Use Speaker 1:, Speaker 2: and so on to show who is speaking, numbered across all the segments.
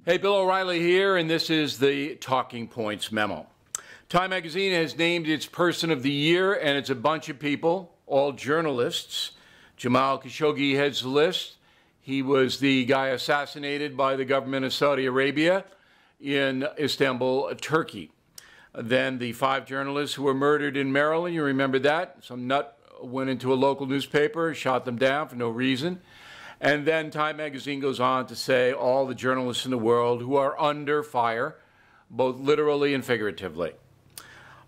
Speaker 1: Hey, Bill O'Reilly here, and this is the Talking Points Memo. Time magazine has named its Person of the Year, and it's a bunch of people, all journalists. Jamal Khashoggi heads the list. He was the guy assassinated by the government of Saudi Arabia in Istanbul, Turkey. Then the 5 journalists who were murdered in Maryland, you remember that? Some nut went into a local newspaper, shot them down for no reason. And then Time magazine goes on to say all the journalists in the world who are under fire, both literally and figuratively.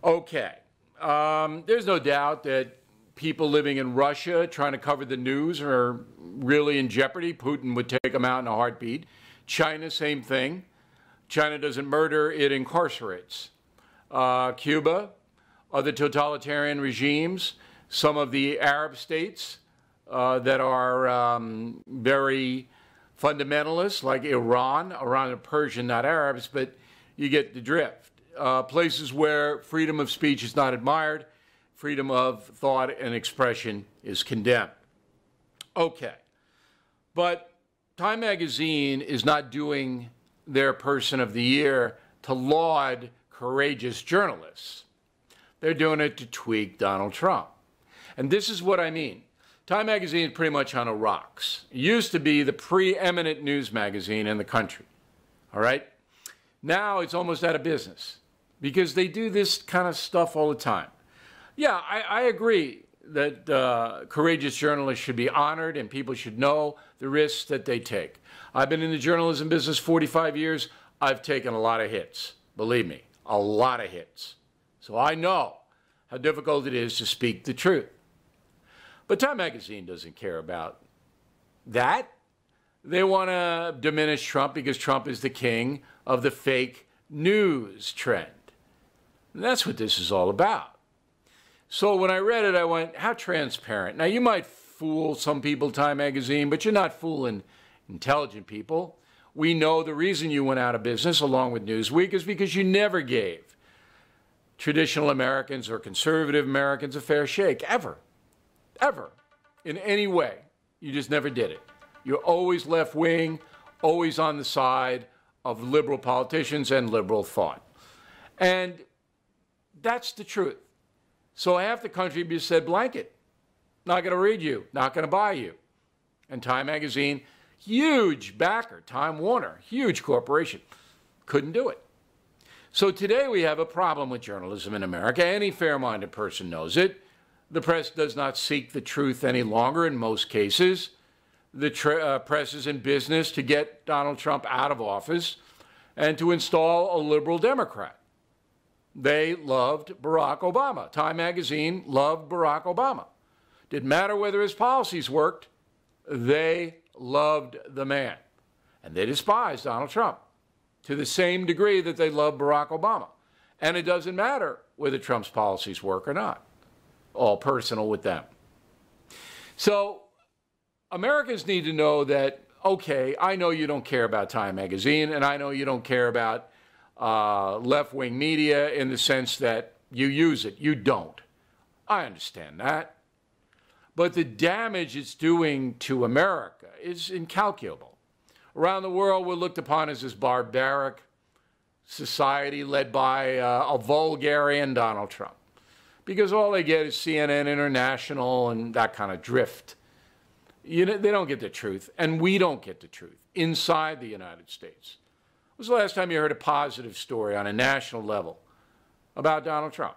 Speaker 1: Okay, there's no doubt that people living in Russia trying to cover the news are really in jeopardy. Putin would take them out in a heartbeat. China, same thing. China doesn't murder, it incarcerates. Cuba, other totalitarian regimes, some of the Arab states, that are very fundamentalist, like Iran. Iran are Persian, not Arabs, but you get the drift. Places where freedom of speech is not admired, freedom of thought and expression is condemned. Okay, but Time magazine is not doing their Person of the Year to laud courageous journalists. They're doing it to tweak Donald Trump. And this is what I mean. Time magazine is pretty much on the rocks. It used to be the preeminent news magazine in the country, all right? Now it's almost out of business because they do this kind of stuff all the time. Yeah, I agree that courageous journalists should be honored and people should know the risks that they take. I've been in the journalism business 45 years. I've taken a lot of hits, believe me, a lot of hits. So I know how difficult it is to speak the truth. But Time magazine doesn't care about that. They want to diminish Trump because Trump is the king of the fake news trend. And that's what this is all about. So when I read it, I went, how transparent? Now, you might fool some people, Time magazine, but you're not fooling intelligent people. We know the reason you went out of business, along with Newsweek, is because you never gave traditional Americans or conservative Americans a fair shake, ever. Ever, in any way. You just never did it. You're always left-wing, always on the side of liberal politicians and liberal thought. And that's the truth. So half the country just said blanket. Not going to read you, not going to buy you. And Time magazine, huge backer, Time Warner, huge corporation, couldn't do it. So today we have a problem with journalism in America. Any fair-minded person knows it. The press does not seek the truth any longer in most cases. The press is in business to get Donald Trump out of office and to install a liberal Democrat. They loved Barack Obama. Time magazine loved Barack Obama. Didn't matter whether his policies worked. They loved the man. And they despised Donald Trump to the same degree that they loved Barack Obama. And it doesn't matter whether Trump's policies work or not. All personal with them. So Americans need to know that, okay, I know you don't care about Time magazine, and I know you don't care about left-wing media in the sense that you use it. You don't. I understand that. But the damage it's doing to America is incalculable. Around the world, we're looked upon as this barbaric society led by a vulgarian Donald Trump. Because all they get is CNN International and that kind of drift. They don't get the truth, and we don't get the truth inside the United States. When was the last time you heard a positive story on a national level about Donald Trump?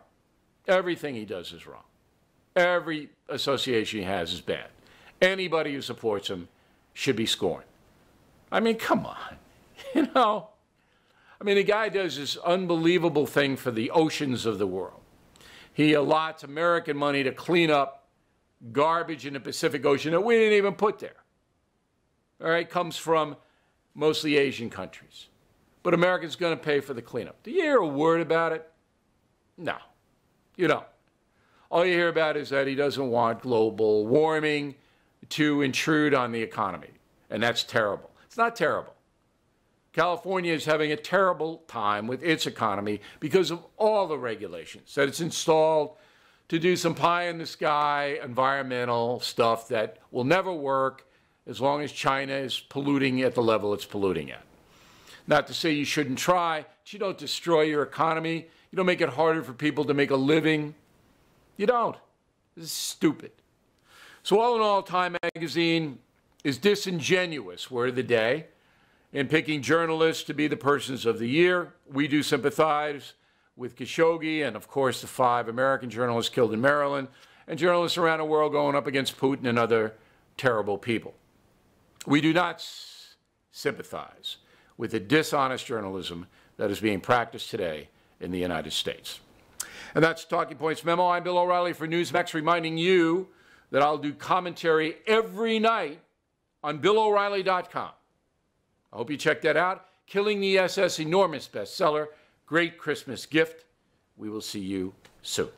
Speaker 1: Everything he does is wrong. Every association he has is bad. Anybody who supports him should be scorned. I mean, come on. The guy does this unbelievable thing for the oceans of the world. He allots American money to clean up garbage in the Pacific Ocean that we didn't even put there. All right, comes from mostly Asian countries. But America's going to pay for the cleanup. Do you hear a word about it? No, you don't. All you hear about is that he doesn't want global warming to intrude on the economy. And that's terrible. It's not terrible. California is having a terrible time with its economy because of all the regulations that it's installed to do some pie-in-the-sky environmental stuff that will never work as long as China is polluting at the level it's polluting at. Not to say you shouldn't try, but you don't destroy your economy. You don't make it harder for people to make a living. You don't. This is stupid. So all in all, Time magazine is disingenuous, word of the day, in picking journalists to be the persons of the year. We do sympathize with Khashoggi and, of course, the 5 American journalists killed in Maryland and journalists around the world going up against Putin and other terrible people. We do not sympathize with the dishonest journalism that is being practiced today in the United States. And that's Talking Points Memo. I'm Bill O'Reilly for Newsmax, reminding you that I'll do commentary every night on BillO'Reilly.com. I hope you check that out. Killing the SS, enormous bestseller. Great Christmas gift. We will see you soon.